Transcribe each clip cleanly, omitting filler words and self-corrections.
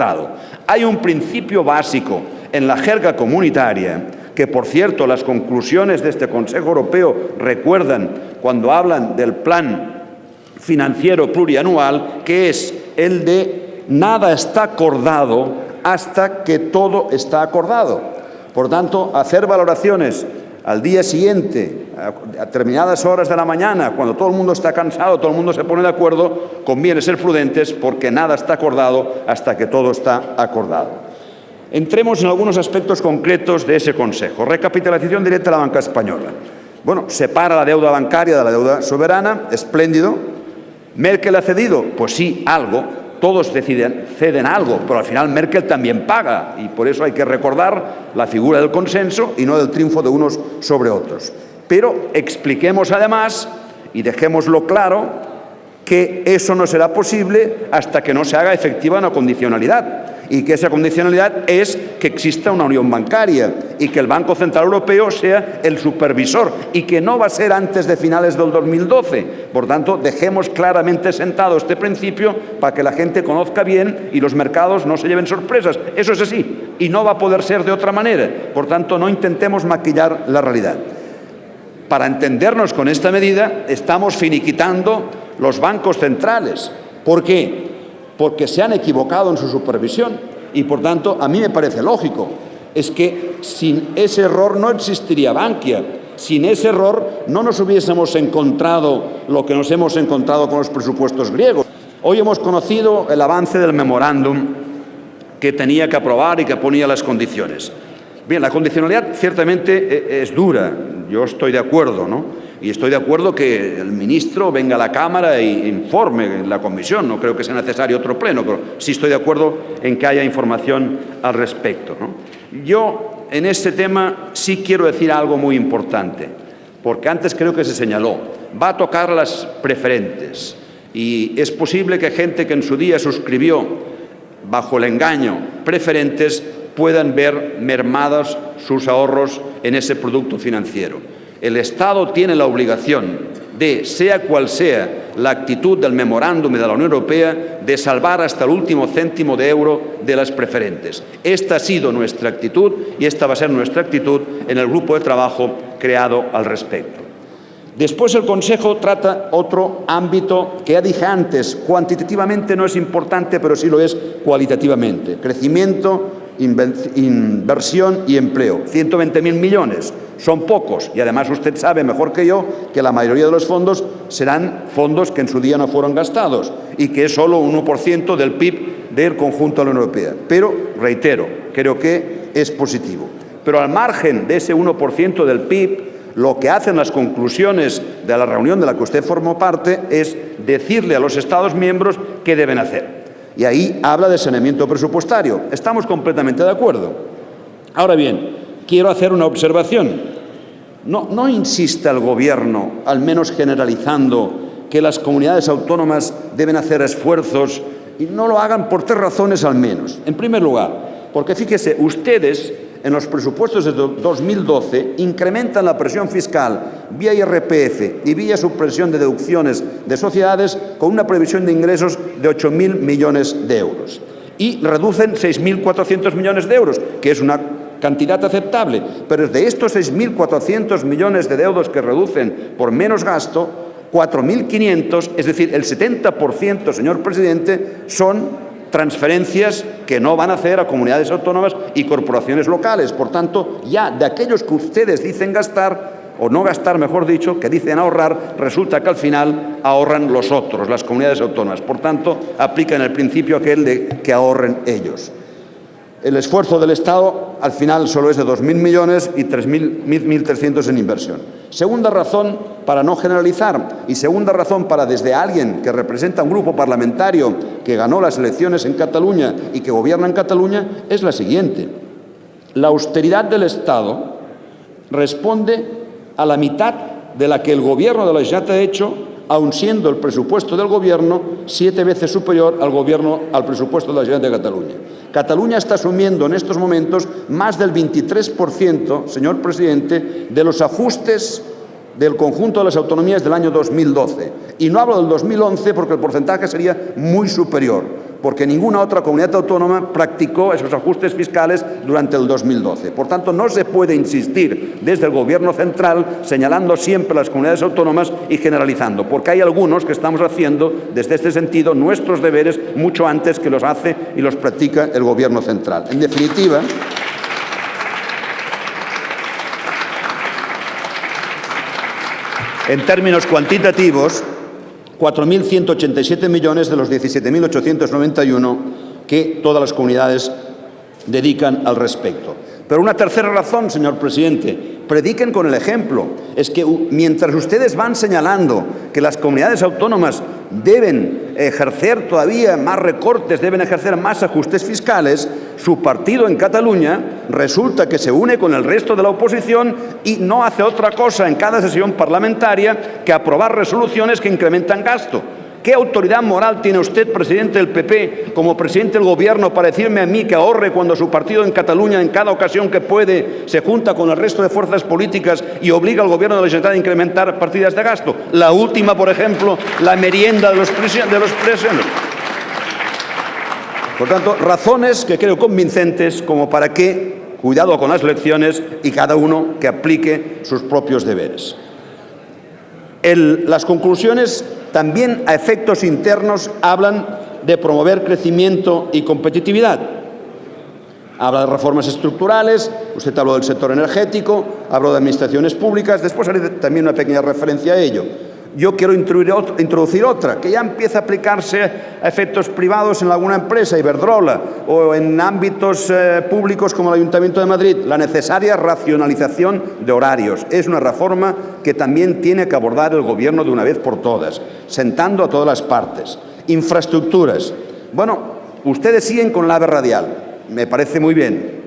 Estado. Hay un principio básico en la jerga comunitaria que, por cierto, las conclusiones de este Consejo Europeo recuerdan cuando hablan del plan financiero plurianual, que es el de nada está acordado hasta que todo está acordado. Por tanto, hacer valoraciones al día siguiente, a determinadas horas de la mañana, cuando todo el mundo está cansado, todo el mundo se pone de acuerdo, conviene ser prudentes porque nada está acordado hasta que todo está acordado. Entremos en algunos aspectos concretos de ese Consejo. Recapitalización directa de la banca española. Bueno, separa la deuda bancaria de la deuda soberana, espléndido. ¿Merkel ha cedido? Pues sí, algo. Todos ceden algo, pero al final Merkel también paga y por eso hay que recordar la figura del consenso y no del triunfo de unos sobre otros. Pero expliquemos además y dejémoslo claro que eso no será posible hasta que no se haga efectiva una condicionalidad y que esa condicionalidad es que exista una unión bancaria y que el Banco Central Europeo sea el supervisor y que no va a ser antes de finales del 2012. Por tanto, dejemos claramente sentado este principio para que la gente conozca bien y los mercados no se lleven sorpresas. Eso es así y no va a poder ser de otra manera. Por tanto, no intentemos maquillar la realidad. Para entendernos con esta medida, estamos finiquitando los bancos centrales. ¿Por qué? Porque se han equivocado en su supervisión y, por tanto, a mí me parece lógico. Es que sin ese error no existiría Bankia. Sin ese error no nos hubiésemos encontrado lo que nos hemos encontrado con los presupuestos griegos. Hoy hemos conocido el avance del memorándum que tenía que aprobar y que ponía las condiciones. Bien, la condicionalidad ciertamente es dura, yo estoy de acuerdo, ¿no? Y estoy de acuerdo que el ministro venga a la Cámara e informe en la comisión, no creo que sea necesario otro pleno, pero sí estoy de acuerdo en que haya información al respecto, ¿no? Yo en este tema sí quiero decir algo muy importante, porque antes creo que se señaló, va a tocar las preferentes y es posible que gente que en su día suscribió bajo el engaño preferentes puedan ver mermados sus ahorros en ese producto financiero. El Estado tiene la obligación de, sea cual sea la actitud del memorándum de la Unión Europea, de salvar hasta el último céntimo de euro de las preferentes. Esta ha sido nuestra actitud y esta va a ser nuestra actitud en el grupo de trabajo creado al respecto. Después el Consejo trata otro ámbito que ya dije antes, cuantitativamente no es importante, pero sí lo es cualitativamente. Crecimiento, inversión y empleo. 120.000 millones. Son pocos y además usted sabe mejor que yo que la mayoría de los fondos serán fondos que en su día no fueron gastados y que es solo un 1% del PIB del conjunto de la Unión Europea. Pero, reitero, creo que es positivo. Pero al margen de ese 1% del PIB, lo que hacen las conclusiones de la reunión de la que usted formó parte es decirle a los Estados miembros qué deben hacer. Y ahí habla de saneamiento presupuestario. Estamos completamente de acuerdo. Ahora bien, quiero hacer una observación. No insista el Gobierno, al menos generalizando, que las comunidades autónomas deben hacer esfuerzos y no lo hagan por 3 razones al menos. En primer lugar, porque fíjese, ustedes en los presupuestos de 2012 incrementan la presión fiscal vía IRPF y vía supresión de deducciones de sociedades con una previsión de ingresos de 8.000 millones de euros. Y reducen 6.400 millones de euros, que es una cantidad aceptable, pero de estos 6.400 millones de euros que reducen por menos gasto, 4.500, es decir, el 70%, señor presidente, son transferencias que no van a hacer a comunidades autónomas y corporaciones locales. Por tanto, ya de aquellos que ustedes dicen gastar, o no gastar, mejor dicho, que dicen ahorrar, resulta que al final ahorran los otros, las comunidades autónomas. Por tanto, aplican el principio aquel de que ahorren ellos. El esfuerzo del Estado al final solo es de 2.000 millones y 1.300 en inversión. Segunda razón para no generalizar y segunda razón para desde alguien que representa un grupo parlamentario que ganó las elecciones en Cataluña y que gobierna en Cataluña es la siguiente. La austeridad del Estado responde a la mitad de la que el Gobierno de la Generalitat ha hecho, aun siendo el presupuesto del Gobierno 7 veces superior al presupuesto de la Generalitat de Cataluña. Cataluña está asumiendo en estos momentos más del 23%, señor presidente, de los ajustes del conjunto de las autonomías del año 2012. Y no hablo del 2011 porque el porcentaje sería muy superior. porque ninguna otra comunidad autónoma practicó esos ajustes fiscales durante el 2012. Por tanto, no se puede insistir desde el Gobierno central señalando siempre las comunidades autónomas y generalizando, porque hay algunos que estamos haciendo desde este sentido nuestros deberes mucho antes que los hace y los practica el Gobierno central. En definitiva, en términos cuantitativos, 4.187 millones de los 17.891 que todas las comunidades dedican al respecto. Pero una tercera razón, señor presidente, prediquen con el ejemplo. Es que mientras ustedes van señalando que las comunidades autónomas deben ejercer todavía más recortes, deben ejercer más ajustes fiscales, su partido en Cataluña resulta que se une con el resto de la oposición y no hace otra cosa en cada sesión parlamentaria que aprobar resoluciones que incrementan gasto. ¿Qué autoridad moral tiene usted, presidente del PP, como presidente del Gobierno, para decirme a mí que ahorre cuando su partido en Cataluña, en cada ocasión que puede, se junta con el resto de fuerzas políticas y obliga al Gobierno de la Generalitat a incrementar partidas de gasto? La última, por ejemplo, la merienda de los prisioneros. Por tanto, razones que creo convincentes como para que, cuidado con las lecciones y cada uno que aplique sus propios deberes. Las conclusiones también a efectos internos hablan de promover crecimiento y competitividad. Habla de reformas estructurales, usted habló del sector energético, habló de administraciones públicas, después haré también una pequeña referencia a ello. Yo quiero introducir otra, que ya empieza a aplicarse a efectos privados en alguna empresa, Iberdrola, o en ámbitos públicos como el Ayuntamiento de Madrid, la necesaria racionalización de horarios. Es una reforma que también tiene que abordar el Gobierno de una vez por todas, sentando a todas las partes. Infraestructuras. Bueno, ustedes siguen con la AVE radial. Me parece muy bien.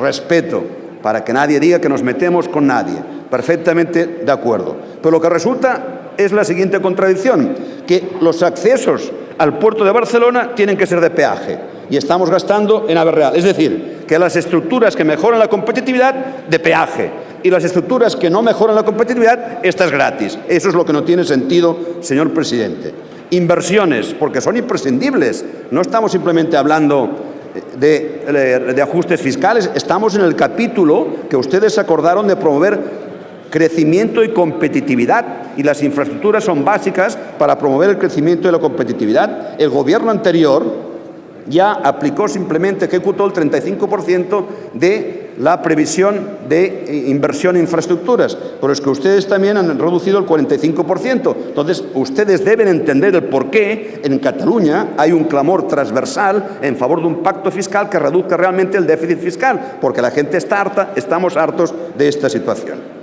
Respeto, para que nadie diga que nos metemos con nadie. Perfectamente de acuerdo. Pero lo que resulta es la siguiente contradicción, que los accesos al puerto de Barcelona tienen que ser de peaje y estamos gastando en AVE real. Es decir, que las estructuras que mejoran la competitividad, de peaje, y las estructuras que no mejoran la competitividad, esta es gratis. Eso es lo que no tiene sentido, señor presidente. Inversiones, porque son imprescindibles. No estamos simplemente hablando de ajustes fiscales, estamos en el capítulo que ustedes acordaron de promover crecimiento y competitividad, y las infraestructuras son básicas para promover el crecimiento y la competitividad. El Gobierno anterior ya aplicó, simplemente ejecutó el 35% de la previsión de inversión en infraestructuras, pero es que ustedes también han reducido el 45%. Entonces, ustedes deben entender el por qué en Cataluña hay un clamor transversal en favor de un pacto fiscal que reduzca realmente el déficit fiscal, porque la gente está harta, estamos hartos de esta situación.